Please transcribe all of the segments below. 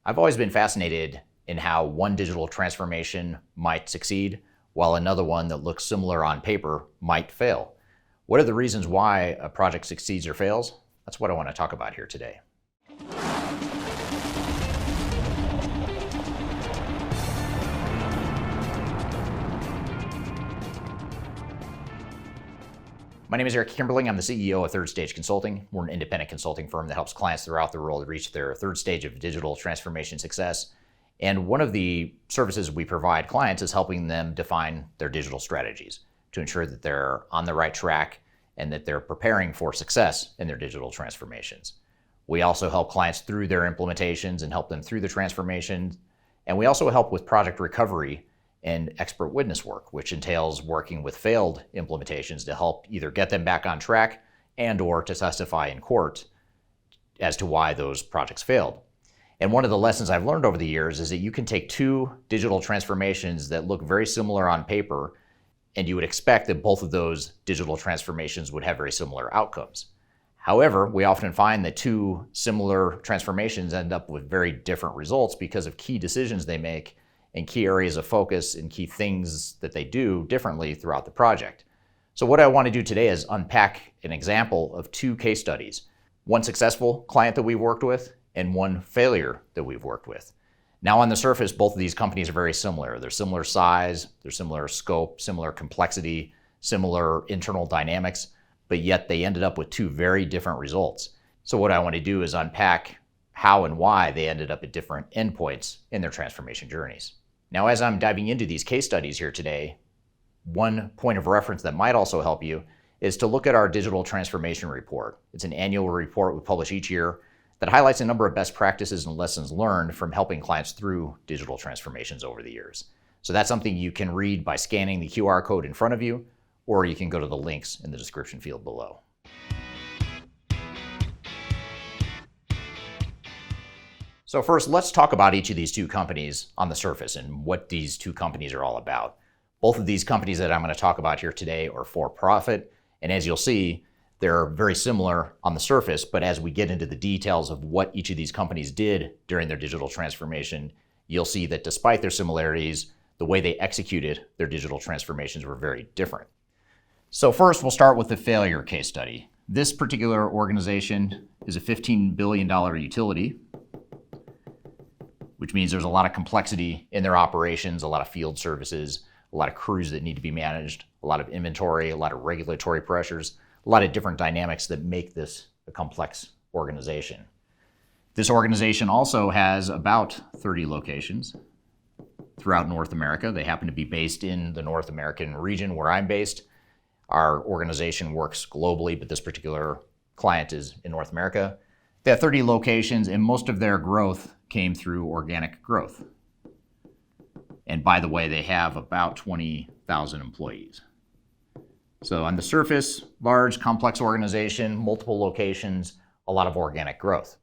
I've always been fascinated in how one digital transformation might succeed while another one that looks similar on paper might fail. What are the reasons why a project succeeds or fails? That's what I want to talk about here today. My name is Eric Kimberling. I'm the CEO of Third Stage Consulting. We're an independent consulting firm that helps clients throughout the world reach their third stage of digital transformation success. And one of the services we provide clients is helping them define their digital strategies to ensure that they're on the right track and that they're preparing for success in their digital transformations. We also help clients through their implementations and help them through the transformations. And we also help with project recovery and expert witness work, which entails working with failed implementations to help either get them back on track and or to testify in court as to why those projects failed. And one of the lessons I've learned over the years is that you can take two digital transformations that look very similar on paper, and you would expect that both of those digital transformations would have very similar outcomes. However, we often find that two similar transformations end up with very different results because of key decisions they make and key areas of focus and key things that they do differently throughout the project. So what I want to do today is unpack an example of two case studies, one successful client that we've worked with and one failure that we've worked with. Now on the surface, both of these companies are very similar. They're similar size, they're similar scope, similar complexity, similar internal dynamics, but yet they ended up with two very different results. So what I want to do is unpack how and why they ended up at different endpoints in their transformation journeys. Now, as I'm diving into these case studies here today, one point of reference that might also help you is to look at our digital transformation report. It's an annual report we publish each year that highlights a number of best practices and lessons learned from helping clients through digital transformations over the years. So that's something you can read by scanning the QR code in front of you, or you can go to the links in the description field below. So first, let's talk about each of these two companies on the surface and what these two companies are all about. Both of these companies that I'm going to talk about here today are for-profit, and as you'll see, they're very similar on the surface, but as we get into the details of what each of these companies did during their digital transformation, you'll see that despite their similarities, the way they executed their digital transformations were very different. So first, we'll start with the failure case study. This particular organization is a $15 billion utility, which means there's a lot of complexity in their operations, a lot of field services, a lot of crews that need to be managed, a lot of inventory, a lot of regulatory pressures, a lot of different dynamics that make this a complex organization. This organization also has about 30 locations throughout North America. They happen to be based in the North American region where I'm based. Our organization works globally, but this particular client is in North America. They have 30 locations, and most of their growth came through organic growth. And by the way, they have about 20,000 employees. So on the surface, large, complex organization, multiple locations, a lot of organic growth.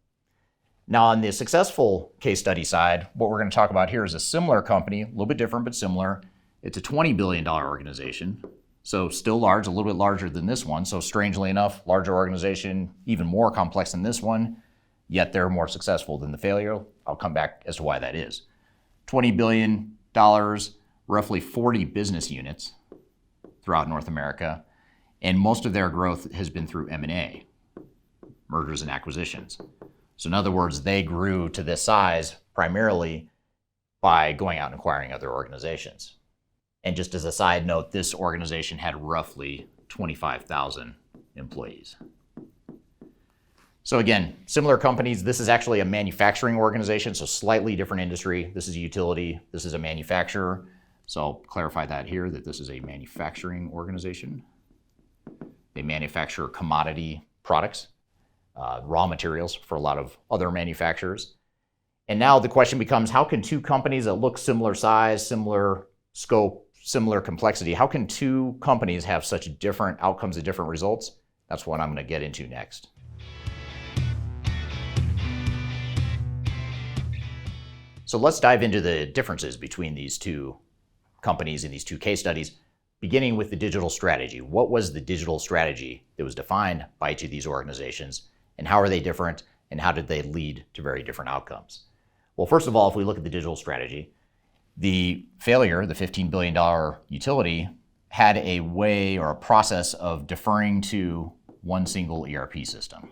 Now on the successful case study side, what we're going to talk about here is a similar company, a little bit different, but similar. It's a $20 billion organization. So still large, a little bit larger than this one. So strangely enough, larger organization, even more complex than this one, yet they're more successful than the failure. I'll come back as to why that is. $20 billion, roughly 40 business units throughout North America, and most of their growth has been through M&A, mergers and acquisitions. So in other words, they grew to this size primarily by going out and acquiring other organizations. And just as a side note, this organization had roughly 25,000 employees. So again, similar companies. This is actually a manufacturing organization, so slightly different industry. This is a utility, this is a manufacturer. So I'll clarify that here, that this is a manufacturing organization. They manufacture commodity products, raw materials for a lot of other manufacturers. And now the question becomes, how can two companies that look similar size, similar scope, similar complexity, how can two companies have such different outcomes and different results? That's what I'm going to get into next. So let's dive into the differences between these two companies in these two case studies, beginning with the digital strategy. What was the digital strategy that was defined by each of these organizations, and how are they different, and how did they lead to very different outcomes? Well, first of all, if we look at the digital strategy, the failure, the $15 billion utility, had a way or a process of deferring to one single ERP system.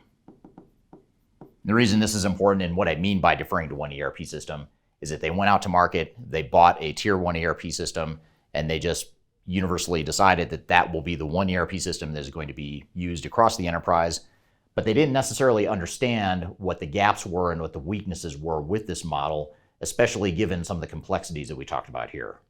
The reason this is important and what I mean by deferring to one ERP system is that they went out to market, they bought a tier 1 ERP system, and they just universally decided that that will be the one ERP system that is going to be used across the enterprise. But they didn't necessarily understand what the gaps were and what the weaknesses were with this model, especially given some of the complexities that we talked about here.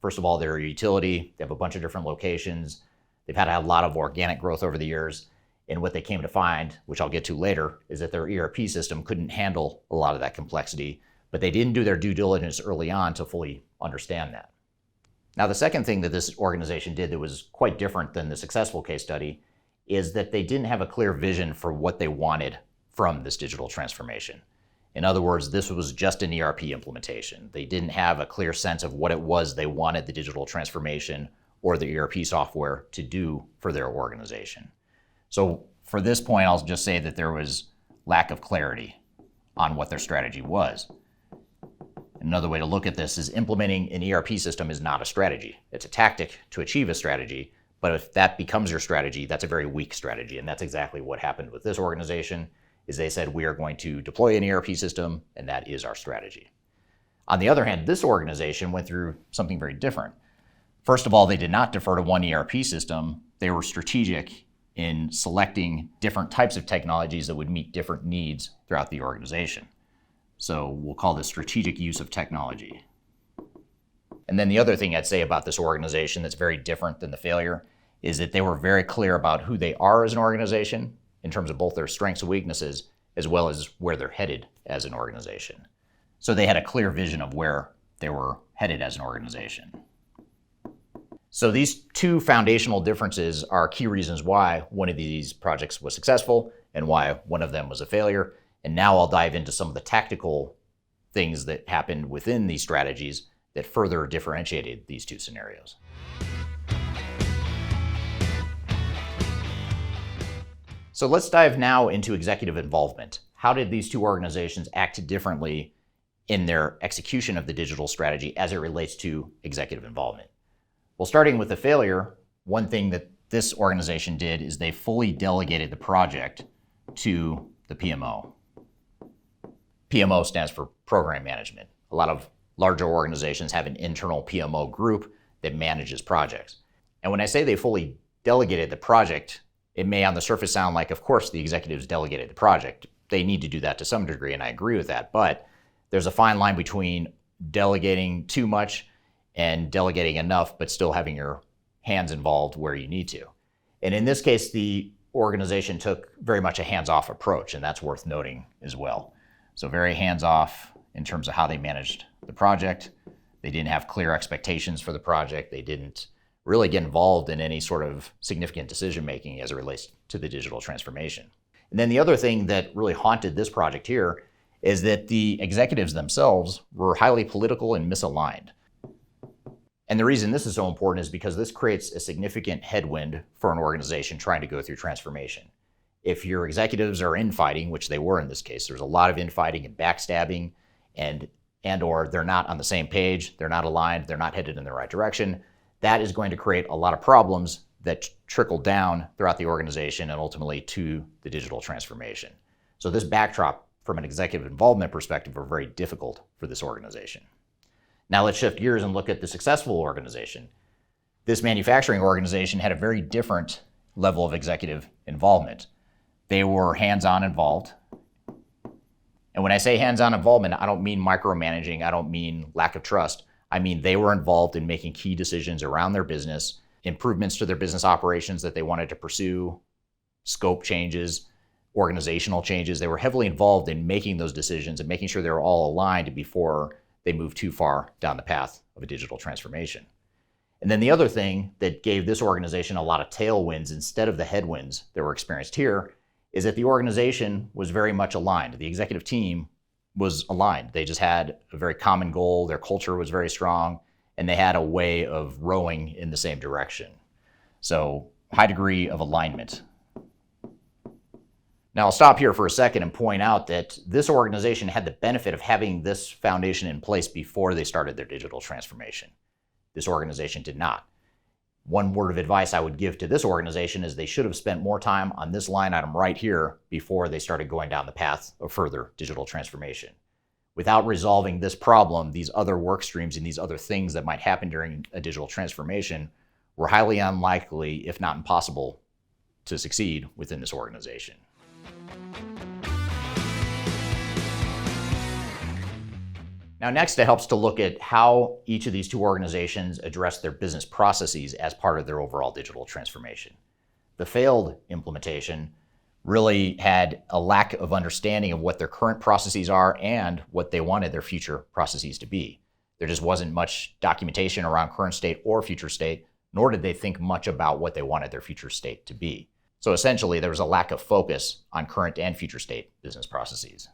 First of all, they're a utility. They have a bunch of different locations. They've had a lot of organic growth over the years. And what they came to find, which I'll get to later, is that their ERP system couldn't handle a lot of that complexity, but they didn't do their due diligence early on to fully understand that. Now, the second thing that this organization did that was quite different than the successful case study is that they didn't have a clear vision for what they wanted from this digital transformation. In other words, this was just an ERP implementation. They didn't have a clear sense of what it was they wanted the digital transformation or the ERP software to do for their organization. So for this point, I'll just say that there was lack of clarity on what their strategy was. Another way to look at this is implementing an ERP system is not a strategy. It's a tactic to achieve a strategy, but if that becomes your strategy, that's a very weak strategy. And that's exactly what happened with this organization, is they said, we are going to deploy an ERP system, and that is our strategy. On the other hand, this organization went through something very different. First of all, they did not defer to one ERP system. They were strategic in selecting different types of technologies that would meet different needs throughout the organization. So we'll call this strategic use of technology. And then the other thing I'd say about this organization that's very different than the failure is that they were very clear about who they are as an organization in terms of both their strengths and weaknesses, as well as where they're headed as an organization. So they had a clear vision of where they were headed as an organization. So these two foundational differences are key reasons why one of these projects was successful and why one of them was a failure. And now I'll dive into some of the tactical things that happened within these strategies that further differentiated these two scenarios. So let's dive now into executive involvement. How did these two organizations act differently in their execution of the digital strategy as it relates to executive involvement? Well, starting with the failure, one thing that this organization did is they fully delegated the project to the PMO. PMO stands for Program Management. A lot of larger organizations have an internal PMO group that manages projects. And when I say they fully delegated the project, it may on the surface sound like, of course, the executives delegated the project. They need to do that to some degree, and I agree with that. But there's a fine line between delegating too much and delegating enough, but still having your hands involved where you need to. And in this case, the organization took very much a hands-off approach, and that's worth noting as well. So very hands-off in terms of how they managed the project. They didn't have clear expectations for the project. They didn't really get involved in any sort of significant decision-making as it relates to the digital transformation. And then the other thing that really haunted this project here is that the executives themselves were highly political and misaligned. And the reason this is so important is because this creates a significant headwind for an organization trying to go through transformation. If your executives are infighting, which they were in this case, there's a lot of infighting and backstabbing, and or they're not on the same page, they're not aligned, they're not headed in the right direction, that is going to create a lot of problems that trickle down throughout the organization and ultimately to the digital transformation. So this backdrop from an executive involvement perspective are very difficult for this organization. Now let's shift gears and look at the successful organization. This manufacturing organization had a very different level of executive involvement. They were hands-on involved. And when I say hands-on involvement, I don't mean micromanaging, I don't mean lack of trust. I mean they were involved in making key decisions around their business, improvements to their business operations that they wanted to pursue, scope changes, organizational changes. They were heavily involved in making those decisions and making sure they were all aligned before they moved too far down the path of a digital transformation. And then the other thing that gave this organization a lot of tailwinds instead of the headwinds that were experienced here is that the organization was very much aligned. The executive team was aligned. They just had a very common goal. Their culture was very strong, and they had a way of rowing in the same direction. So high degree of alignment. Now I'll stop here for a second and point out that this organization had the benefit of having this foundation in place before they started their digital transformation. This organization did not. One word of advice I would give to this organization is they should have spent more time on this line item right here before they started going down the path of further digital transformation. Without resolving this problem, these other work streams and these other things that might happen during a digital transformation were highly unlikely, if not impossible, to succeed within this organization. Now, next, it helps to look at how each of these two organizations address their business processes as part of their overall digital transformation. The failed implementation really had a lack of understanding of what their current processes are and what they wanted their future processes to be. There just wasn't much documentation around current state or future state, nor did they think much about what they wanted their future state to be. So essentially, there was a lack of focus on current and future state business processes.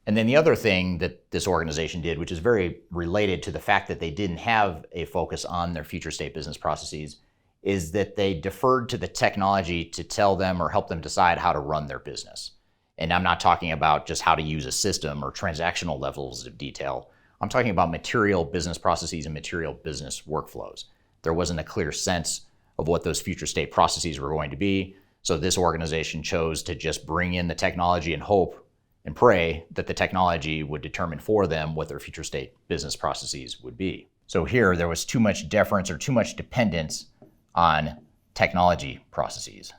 And then the other thing that this organization did, which is very related to the fact that they didn't have a focus on their future state business processes, is that they deferred to the technology to tell them or help them decide how to run their business. And I'm not talking about just how to use a system or transactional levels of detail. I'm talking about material business processes and material business workflows. There wasn't a clear sense of what those future state processes were going to be. So this organization chose to just bring in the technology and hope and pray that the technology would determine for them what their future state business processes would be. So here, there was too much deference or too much dependence on technology processes.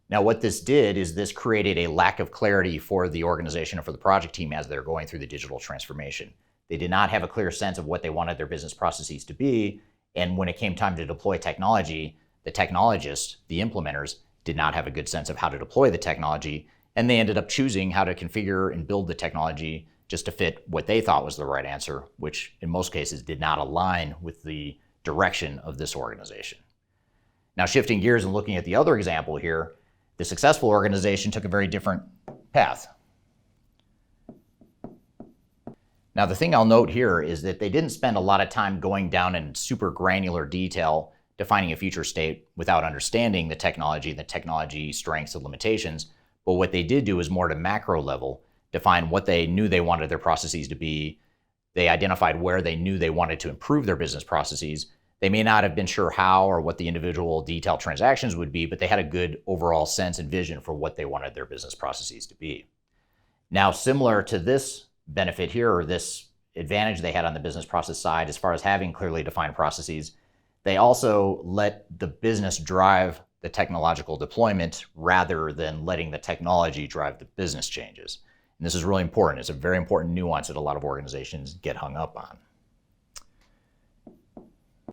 Now, what this did is this created a lack of clarity for the organization and for the project team as they're going through the digital transformation. They did not have a clear sense of what they wanted their business processes to be, and when it came time to deploy technology, the technologists, the implementers, did not have a good sense of how to deploy the technology, and they ended up choosing how to configure and build the technology just to fit what they thought was the right answer, which in most cases did not align with the direction of this organization. Now, shifting gears and looking at the other example here, the successful organization took a very different path. Now, the thing I'll note here is that they didn't spend a lot of time going down in super granular detail defining a future state without understanding the technology strengths and limitations. But what they did do is more at a macro level, define what they knew they wanted their processes to be. They identified where they knew they wanted to improve their business processes. They may not have been sure how or what the individual detailed transactions would be, but they had a good overall sense and vision for what they wanted their business processes to be. Now, similar to this benefit here, or this advantage they had on the business process side, as far as having clearly defined processes, they also let the business drive the technological deployment rather than letting the technology drive the business changes. And this is really important. It's a very important nuance that a lot of organizations get hung up on.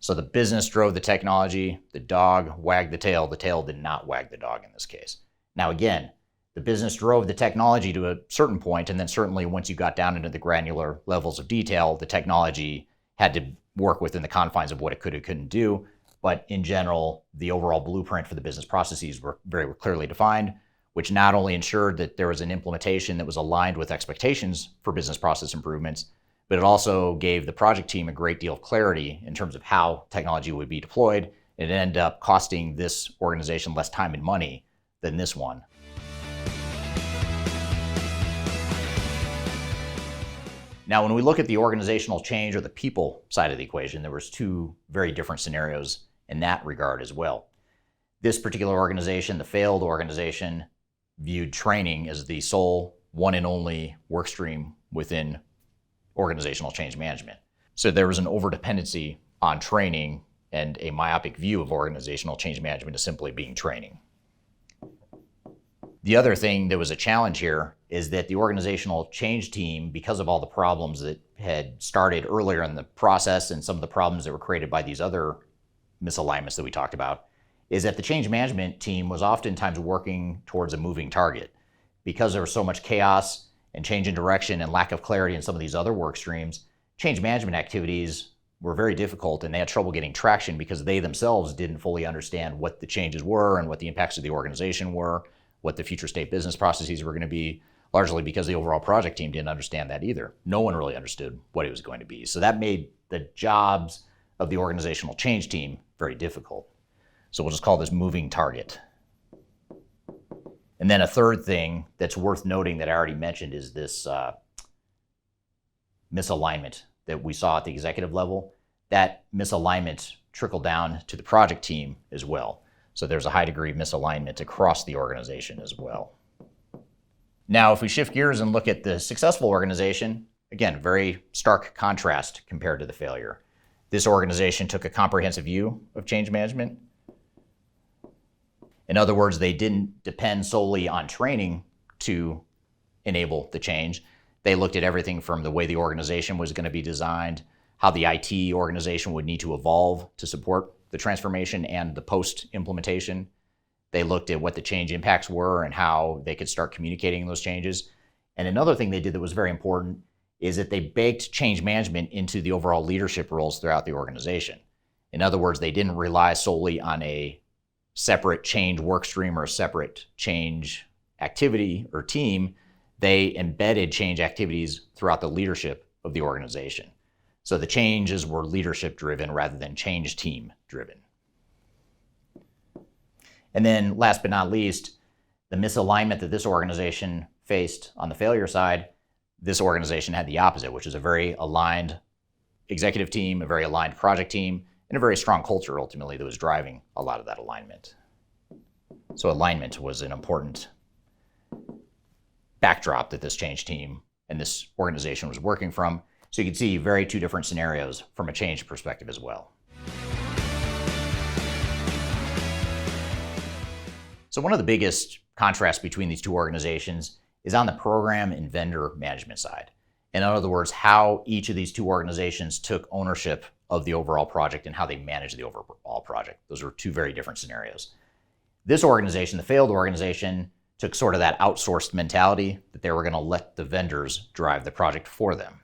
So the business drove the technology, the dog wagged the tail did not wag the dog in this case. Now again, the business drove the technology to a certain point, and then certainly once you got down into the granular levels of detail, the technology had to work within the confines of what it could and couldn't do. But in general, the overall blueprint for the business processes were very clearly defined, which not only ensured that there was an implementation that was aligned with expectations for business process improvements, but it also gave the project team a great deal of clarity in terms of how technology would be deployed. It ended up costing this organization less time and money than this one. Now, when we look at the organizational change or the people side of the equation, there was two very different scenarios in that regard as well. This particular organization, the failed organization, viewed training as the sole, one and only work stream within organizational change management. So there was an overdependency on training and a myopic view of organizational change management as simply being training. The other thing that was a challenge here is that the organizational change team, because of all the problems that had started earlier in the process and some of the problems that were created by these other misalignments that we talked about, is that the change management team was oftentimes working towards a moving target. Because there was so much chaos and change in direction and lack of clarity in some of these other work streams, change management activities were very difficult, and they had trouble getting traction because they themselves didn't fully understand what the changes were and what the impacts of the organization were, what the future state business processes were going to be, largely because the overall project team didn't understand that either. No one really understood what it was going to be. So that made the jobs of the organizational change team very difficult. So we'll just call this moving target. And then a third thing that's worth noting that I already mentioned is this misalignment that we saw at the executive level. That misalignment trickled down to the project team as well. So there's a high degree of misalignment across the organization as well. Now, if we shift gears and look at the successful organization, again, very stark contrast compared to the failure. This organization took a comprehensive view of change management. In other words, they didn't depend solely on training to enable the change. They looked at everything from the way the organization was going to be designed, how the IT organization would need to evolve to support the transformation and the post-implementation. They looked at what the change impacts were and how they could start communicating those changes. And another thing they did that was very important is that they baked change management into the overall leadership roles throughout the organization. In other words, they didn't rely solely on a separate change work stream or a separate change activity or team. They embedded change activities throughout the leadership of the organization. So the changes were leadership driven rather than change team driven. And then last but not least, the misalignment that this organization faced on the failure side, this organization had the opposite, which is a very aligned executive team, a very aligned project team, and a very strong culture ultimately that was driving a lot of that alignment. So alignment was an important backdrop that this change team and this organization was working from. So you can see very two different scenarios from a change perspective as well. So one of the biggest contrasts between these two organizations is on the program and vendor management side. In other words, how each of these two organizations took ownership of the overall project and how they managed the overall project. Those were two very different scenarios. This organization, the failed organization, took sort of that outsourced mentality that they were going to let the vendors drive the project for them.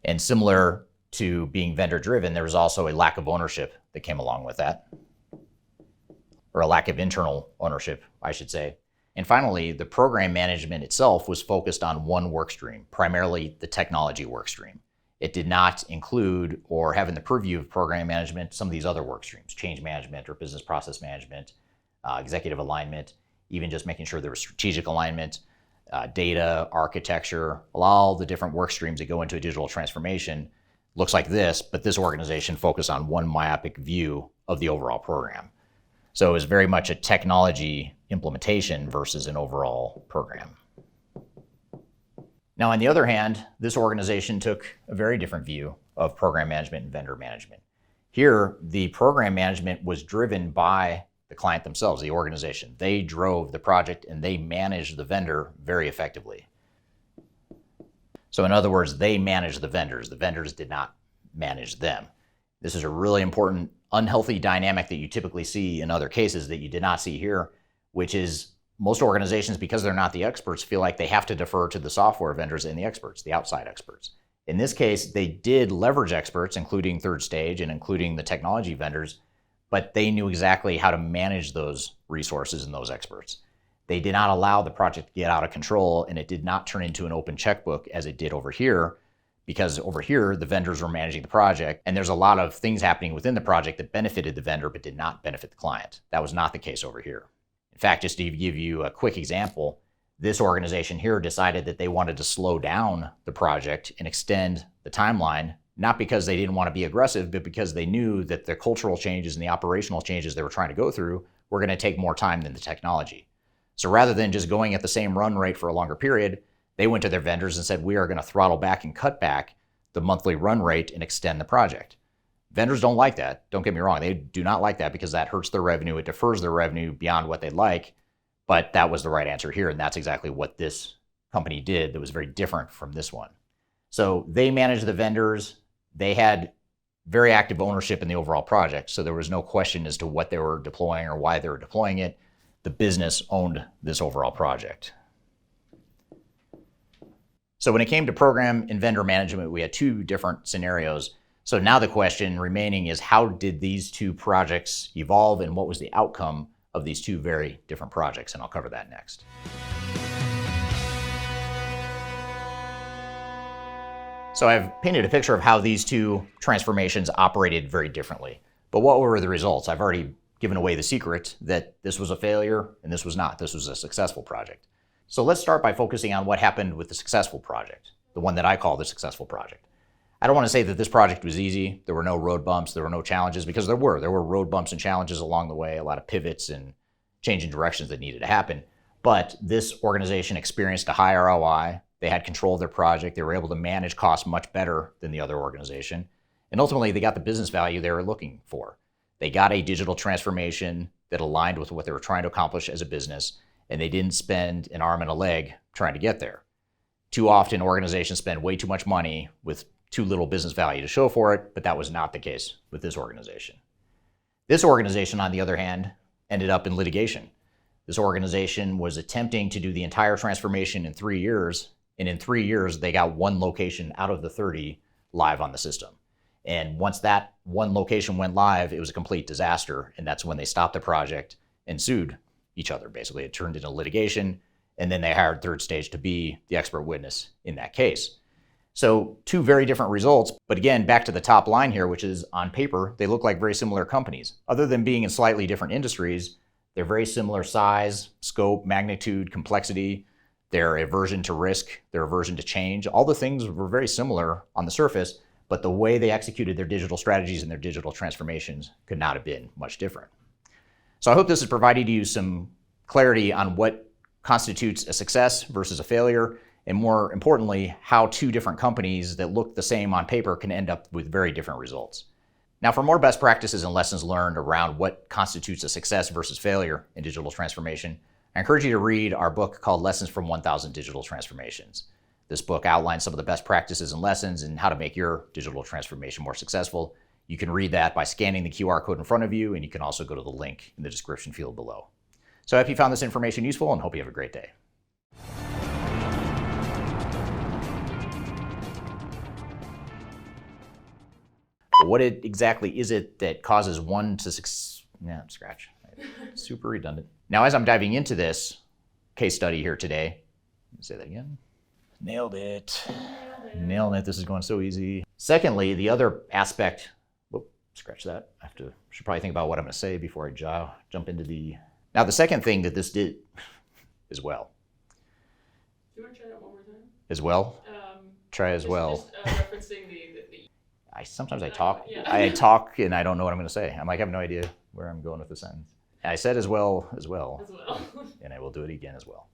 And similar to being vendor driven, there was also a lack of ownership that came along with that, or a lack of internal ownership, I should say. And finally, the program management itself was focused on one work stream, primarily the technology work stream. It did not include or have in the purview of program management some of these other work streams, change management or business process management, executive alignment, even just making sure there was strategic alignment, data, architecture, all the different work streams that go into a digital transformation looks like this, but this organization focused on one myopic view of the overall program. So it was very much a technology implementation versus an overall program. Now, on the other hand, this organization took a very different view of program management and vendor management. Here, the program management was driven by the client themselves, the organization. They drove the project and they managed the vendor very effectively. So in other words, they managed the vendors. The vendors did not manage them. This is a really important unhealthy dynamic that you typically see in other cases that you did not see here, which is most organizations, because they're not the experts, feel like they have to defer to the software vendors and the experts, the outside experts. In this case, they did leverage experts, including third stage and including the technology vendors, but they knew exactly how to manage those resources and those experts. They did not allow the project to get out of control, and it did not turn into an open checkbook as it did over here, because over here, the vendors were managing the project, and there's a lot of things happening within the project that benefited the vendor but did not benefit the client. That was not the case over here. In fact, just to give you a quick example, this organization here decided that they wanted to slow down the project and extend the timeline, not because they didn't want to be aggressive, but because they knew that the cultural changes and the operational changes they were trying to go through were going to take more time than the technology. So rather than just going at the same run rate for a longer period, they went to their vendors and said, we are going to throttle back and cut back the monthly run rate and extend the project. Vendors don't like that. Don't get me wrong. They do not like that because that hurts their revenue. It defers their revenue beyond what they'd like. But that was the right answer here. And that's exactly what this company did that was very different from this one. So they managed the vendors. They had very active ownership in the overall project. So there was no question as to what they were deploying or why they were deploying it. The business owned this overall project. So when it came to program and vendor management, we had two different scenarios. So now the question remaining is, how did these two projects evolve and what was the outcome of these two very different projects? And I'll cover that next. So I've painted a picture of how these two transformations operated very differently. But what were the results? I've already given away the secret that this was a failure and this was not. This was a successful project. So let's start by focusing on what happened with the successful project, the one that I call the successful project. I don't want to say that this project was easy. There were no road bumps, there were no challenges, because there were road bumps and challenges along the way, a lot of pivots and changing directions that needed to happen. But this organization experienced a high ROI. They had control of their project. They were able to manage costs much better than the other organization. And ultimately, they got the business value they were looking for. They got a digital transformation that aligned with what they were trying to accomplish as a business, and they didn't spend an arm and a leg trying to get there. Too often, organizations spend way too much money with too little business value to show for it, but that was not the case with this organization. This organization, on the other hand, ended up in litigation. This organization was attempting to do the entire transformation in 3 years, and in 3 years, they got one location out of the 30 live on the system. And once that one location went live, it was a complete disaster, and that's when they stopped the project and sued each other. Basically, it turned into litigation, and then they hired Third Stage to be the expert witness in that case. So two very different results, but again, back to the top line here, which is on paper, they look like very similar companies. Other than being in slightly different industries, they're very similar size, scope, magnitude, complexity, their aversion to risk, their aversion to change. All the things were very similar on the surface, but the way they executed their digital strategies and their digital transformations could not have been much different. So I hope this has provided you some clarity on what constitutes a success versus a failure, and more importantly, how two different companies that look the same on paper can end up with very different results. Now, for more best practices and lessons learned around what constitutes a success versus failure in digital transformation, I encourage you to read our book called Lessons from 1,000 Digital Transformations. This book outlines some of the best practices and lessons and how to make your digital transformation more successful. You can read that by scanning the QR code in front of you, and you can also go to the link in the description field below. So I hope you found this information useful and hope you have a great day. What exactly is it that causes one to scratch. Super redundant. Now, as I'm diving into this case study here today, let me say that again. Nailed it. Nailed it. This is going so easy. Secondly, the other aspect, scratch that. Should probably think about what I'm going to say before I jump into the. Now, the second thing that this did as well. Do you want to try that one more time? As well? Try as well. Just referencing the Sometimes I talk and I don't know what I'm going to say. I have no idea where I'm going with the sentence. I said as well. And I will do it again as well.